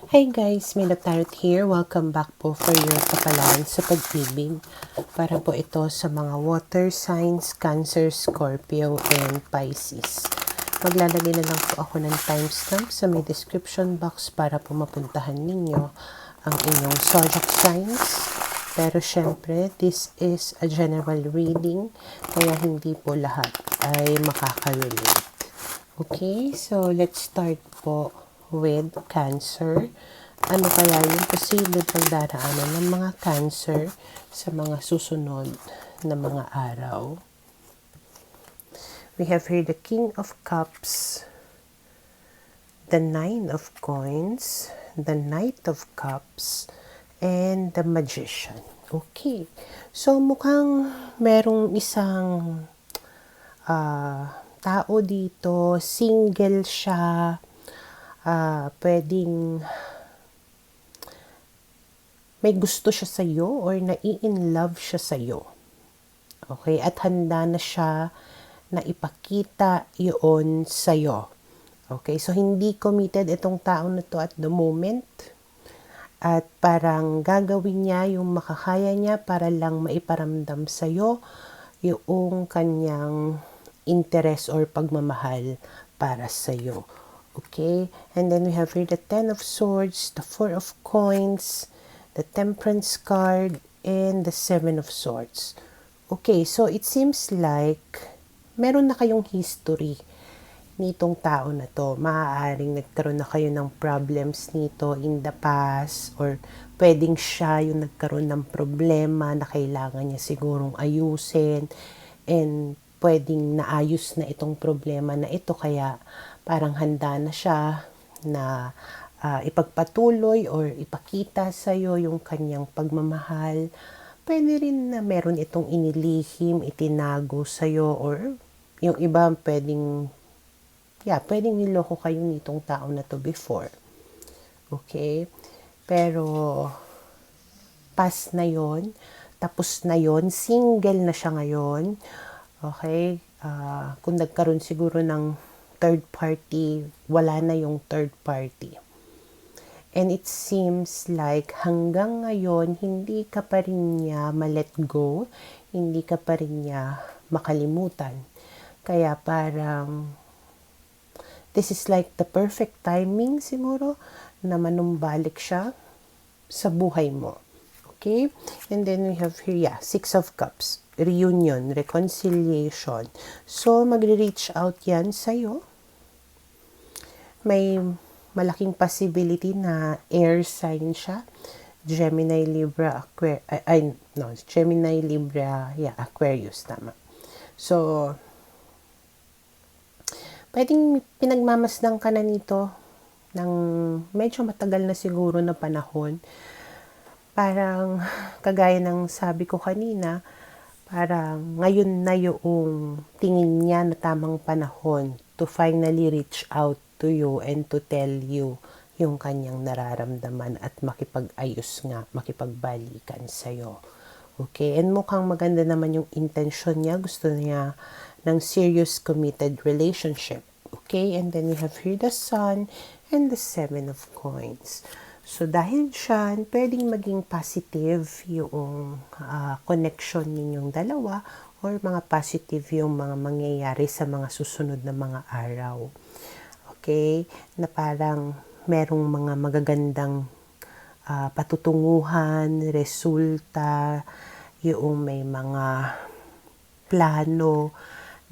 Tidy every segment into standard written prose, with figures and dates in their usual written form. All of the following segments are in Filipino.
Hey guys, Mila Tarot here. Welcome back po for your kapalaan sa pag-ibig. Para po ito sa mga water signs, Cancer, Scorpio, and Pisces. Maglalagay na lang po ako ng timestamp sa may description box para po mapuntahan ninyo ang inyong zodiac signs. Pero syempre, this is a general reading, kaya hindi po lahat ay makaka-relate. Okay, so let's start po with Cancer. Ano kaya yung posibleng pagdaraanan ng mga Cancer sa mga susunod na mga araw? We have here the King of Cups, the Nine of Coins, the Knight of Cups, and the Magician. Okay, so mukhang merong isang tao dito, single siya, pwedeng may gusto siya sa iyo or nai-in-love siya sa iyo. Okay, at handa na siya na ipakita iyon sa iyo. Okay, so hindi committed itong tao na to at the moment. At parang gagawin niya yung makakaya niya para lang maiparamdam sa iyo yung kanyang interest or pagmamahal para sa iyo. Okay, and then we have here the Ten of Swords, the Four of Coins, the Temperance card, and the Seven of Swords. Okay, so it seems like meron na kayong history nitong tao na to. Maaaring nagkaroon na kayo ng problems nito in the past, or pwedeng siya yung nagkaroon ng problema na kailangan niya sigurong ayusin, and pwedeng naayos na itong problema na ito, kaya parang handa na siya na ipagpatuloy or ipakita sa iyo yung kanyang pagmamahal. Pwede rin na meron itong inilihim, itinago sa iyo, or yung iba pwedeng niloko kayo nitong tao na to before. Okay? Pero past na yon, tapos na yon, single na siya ngayon. Okay? Kung nagkaroon siguro ng third party, wala na yung third party. And it seems like hanggang ngayon, hindi ka pa rin niya ma-let go, hindi ka pa rin niya makalimutan. Kaya parang, this is like the perfect timing siguro na manumbalik siya sa buhay mo. Okay? And then we have here, Six of Cups, reunion, reconciliation. So, magre-reach out yan sa'yo. May malaking possibility na air sign siya. Gemini, Libra, Aquarius, tama. So, pwedeng pinagmamasdan ka na nito ng medyo matagal na siguro na panahon. Parang, kagaya ng sabi ko kanina, parang ngayon na yung tingin niya na tamang panahon to finally reach out to you and to tell you yung kanyang nararamdaman at makipag-ayos nga, makipagbalikan sa'yo. Okay, and mukhang maganda naman yung intention niya. Gusto niya ng serious committed relationship. Okay, and then we have here the Sun and the Seven of Coins. So dahil dyan, pwedeng maging positive yung connection ninyong dalawa, or mga positive yung mga mangyayari sa mga susunod na mga araw. Okay, na parang merong mga magagandang patutunguhan, resulta, yung may mga plano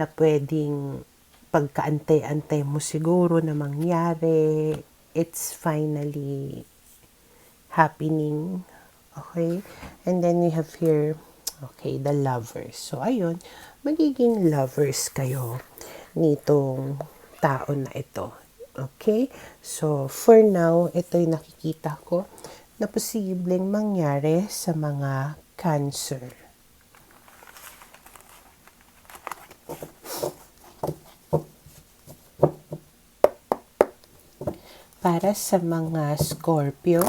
na pwedeng pagkaantay-antay mo siguro na mangyari, it's finally happening. Okay, and then we have here, okay, the Lovers. So ayun, magiging lovers kayo nitong tao na ito. Okay? So, for now, ito yung nakikita ko na posibleng mangyari sa mga Cancer. Para sa mga Scorpio,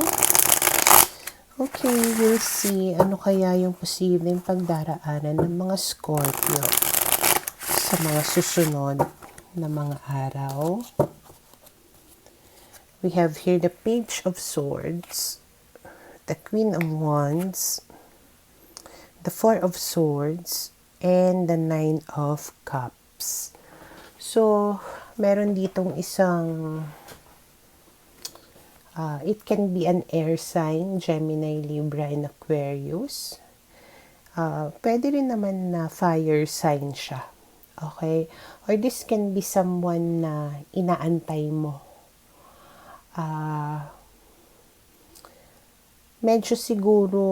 okay, we'll see ano kaya yung posibleng pagdaraanan ng mga Scorpio sa mga susunod na mga araw. We have here the Page of Swords, the Queen of Wands, the Four of Swords, and the Nine of Cups. So, meron ditong isang, it can be an air sign, Gemini, Libra, and Aquarius. Pwede rin naman na fire sign siya. Okay? Or this can be someone na inaantay mo. Medyo siguro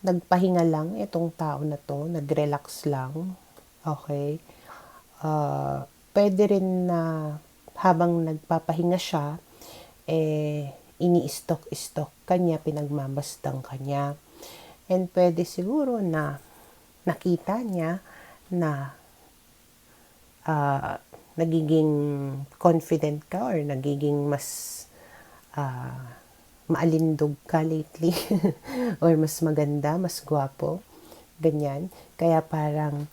nagpahinga lang itong tao na to, nag-relax lang. Okay? Pwede rin na habang nagpapahinga siya, ini-stock kanya, pinagmamastang kanya. And pwede siguro na nakita niya na nagiging confident ka or nagiging mas maalindog ka lately or mas maganda, mas gwapo, ganyan. Kaya parang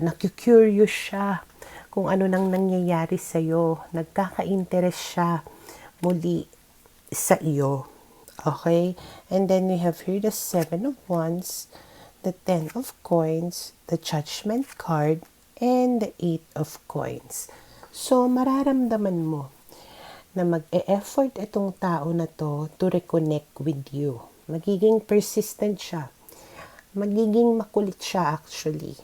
naku-curious siya kung ano nang nangyayari sa'yo. Nagkaka-interest siya muli sa iyo. Okay? And then we have here the Seven of Wands, the Ten of Coins, the Judgment card, and the Eight of Coins. So, mararamdaman mo na mag-e-effort itong tao na to reconnect with you. Magiging persistent siya. Magiging makulit siya actually.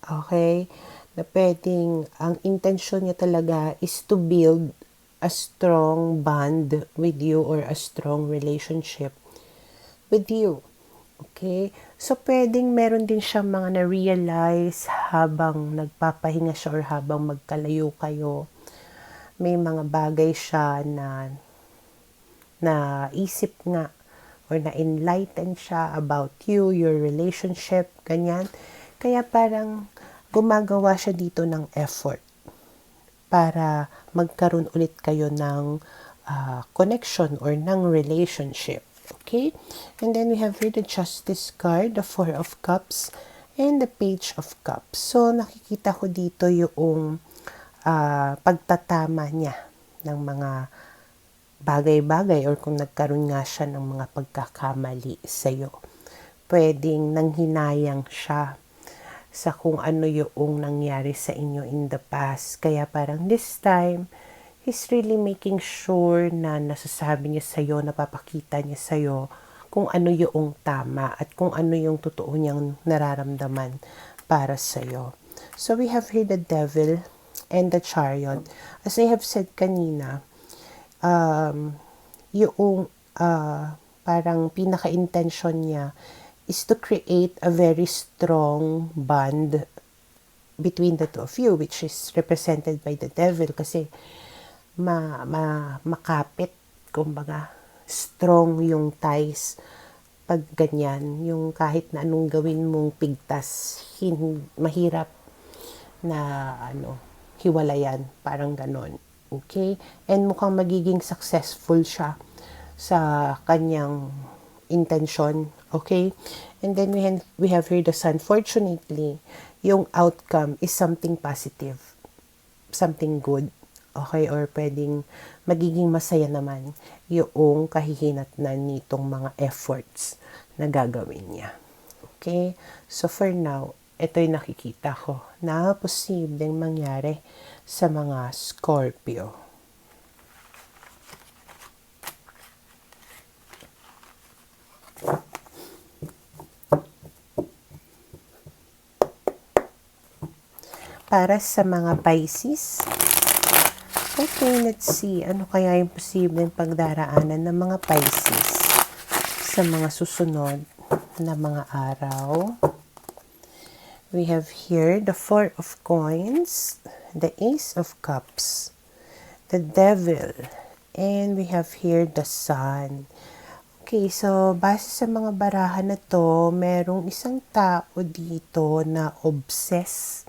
Okay? Na pwedeng, ang intention niya talaga is to build a strong bond with you or a strong relationship with you. Okay? So, pwedeng meron din siya mga na-realize habang nagpapahinga siya or habang magkalayo kayo. May mga bagay siya na isip nga or na-enlighten siya about you, your relationship, ganyan. Kaya parang gumagawa siya dito ng effort para magkaroon ulit kayo ng connection or ng relationship. Okay? And then we have here the Justice card, the Four of Cups, and the Page of Cups. So, nakikita ko dito yung pagtatama niya ng mga bagay-bagay or kung nagkaroon nga siya ng mga pagkakamali sa'yo. Pwedeng nanghinayang siya sa kung ano yung nangyari sa inyo in the past. Kaya parang this time, he's really making sure na nasasabi niya sa'yo, napapakita niya sa'yo kung ano yung tama at kung ano yung totoo niyang nararamdaman para sa'yo. So we have here the Devil and the Chariot. As I have said kanina, yung parang pinaka-intention niya is to create a very strong bond between the two of you, which is represented by the Devil kasi makapit, kumbaga, strong yung ties pag ganyan, yung kahit na anong gawin mong pigtas, mahirap na hiwalayan, parang ganon. Okay? And mukhang magiging successful siya sa kanyang intention. Okay? And then we have here the Sun. Fortunately, yung outcome is something positive. Something good. Okay? Or pwedeng magiging masaya naman yung kahihinatnan nitong mga efforts na gagawin niya. Okay? So for now, ito'y nakikita ko na posibleng mangyari sa mga Scorpio. Para sa mga Pisces, okay, let's see. Ano kaya yung posibleng pagdaraanan ng mga Pisces sa mga susunod na mga araw? We have here the Four of Coins, the Ace of Cups, the Devil, and we have here the Sun. Okay, so base sa mga barahan na to, merong isang tao dito na obsessed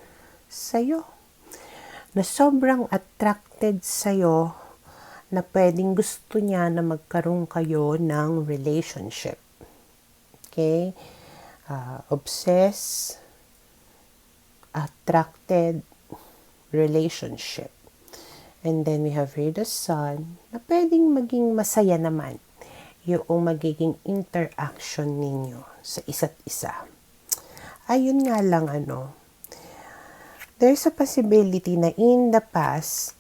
sa'yo, na sobrang attracted sa'yo, na pwedeng gusto niya na magkaroon kayo ng relationship. Okay? Obsessed, attracted, relationship. And then we have here the Sun na pwedeng maging masaya naman yung magiging interaction ninyo sa isa't isa. Ayun nga lang there's a possibility na in the past,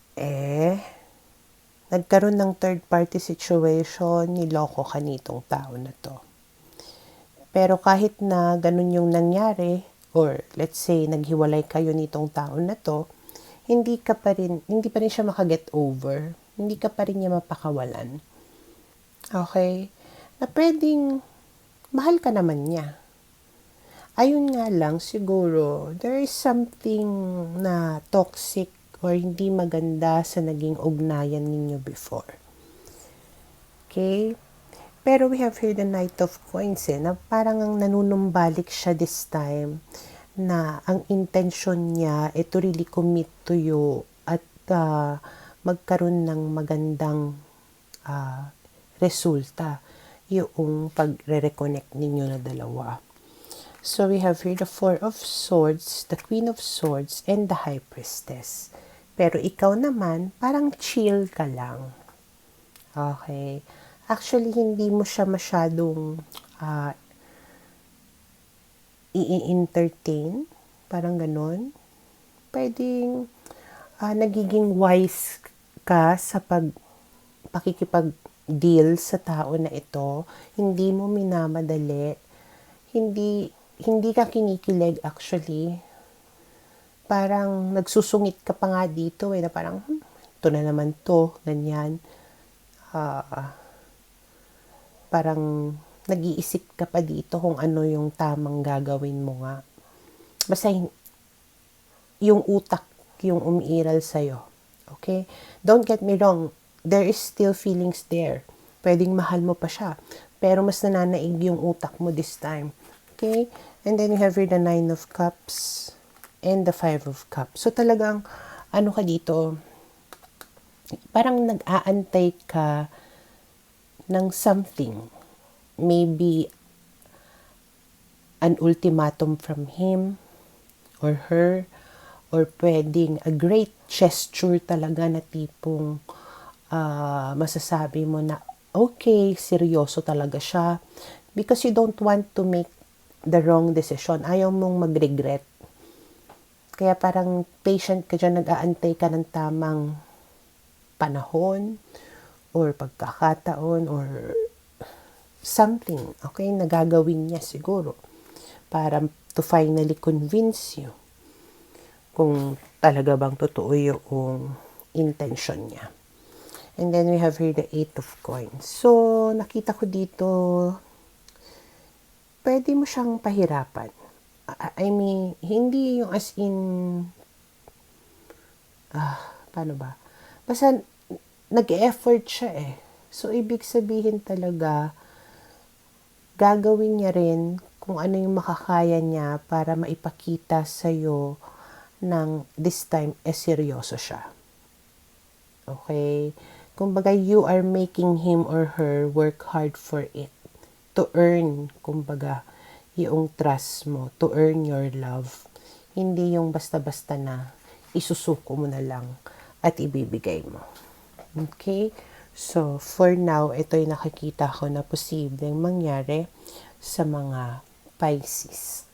nagkaroon ng third party situation, niloko ka nitong tao na to. Pero kahit na ganun yung nangyari, or let's say naghiwalay kayo nitong tao na to, hindi pa rin siya makaget over. Hindi ka pa rin niya mapakawalan. Okay? Na pwedeng mahal ka naman niya. Ayun nga lang, siguro, there is something na toxic or hindi maganda sa naging ugnayan ninyo before. Okay? Pero we have here the Knight of Coins na parang ang nanunumbalik siya this time na ang intention niya to really commit to you at magkaroon ng magandang resulta yung pagre-reconnect ninyo na dalawa. So we have here the Four of Swords, the Queen of Swords, and the High Priestess. Pero ikaw naman, parang chill ka lang. Okay? Actually, hindi mo siya masyadong i-entertain. Parang ganun. Pwedeng nagiging wise ka sa pakikipag-deal sa tao na ito. Hindi mo minamadali. Hindi ka kinikilig actually. Parang nagsusungit ka pa nga dito na parang, ito na naman to, ganyan. Parang nag-iisip ka pa dito kung ano yung tamang gagawin mo nga. Basta yung utak yung umiiral sa'yo. Okay? Don't get me wrong. There is still feelings there. Pwedeng mahal mo pa siya. Pero mas nananaig yung utak mo this time. Okay? And then you have here the Nine of Cups and the Five of Cups. So talagang, ka dito, parang nag-aantay ka ng something. Maybe an ultimatum from him or her, or pwedeng a great gesture talaga na tipong masasabi mo na okay, seryoso talaga siya because you don't want to make the wrong decision. Ayaw mong mag-regret. Kaya parang patient ka dyan, nag-aantay ka ng tamang panahon or pagkakataon or something, okay, nagagawin niya siguro para to finally convince you kung talaga bang totoo yung intention niya. And then we have here the Eight of Coins. So, nakita ko dito, pwede mo siyang pahirapan. I mean, hindi yung as in, paano ba? Basta, nag-effort siya So, ibig sabihin talaga, gagawin niya rin kung ano yung makakaya niya para maipakita sa'yo ng this time seryoso siya. Okay? Kumbaga, you are making him or her work hard for it. To earn, kumbaga, yung trust mo, to earn your love. Hindi yung basta-basta na isusuko mo na lang at ibibigay mo. Okay? So, for now, ito yung nakikita ko na posibleng mangyari sa mga Pisces.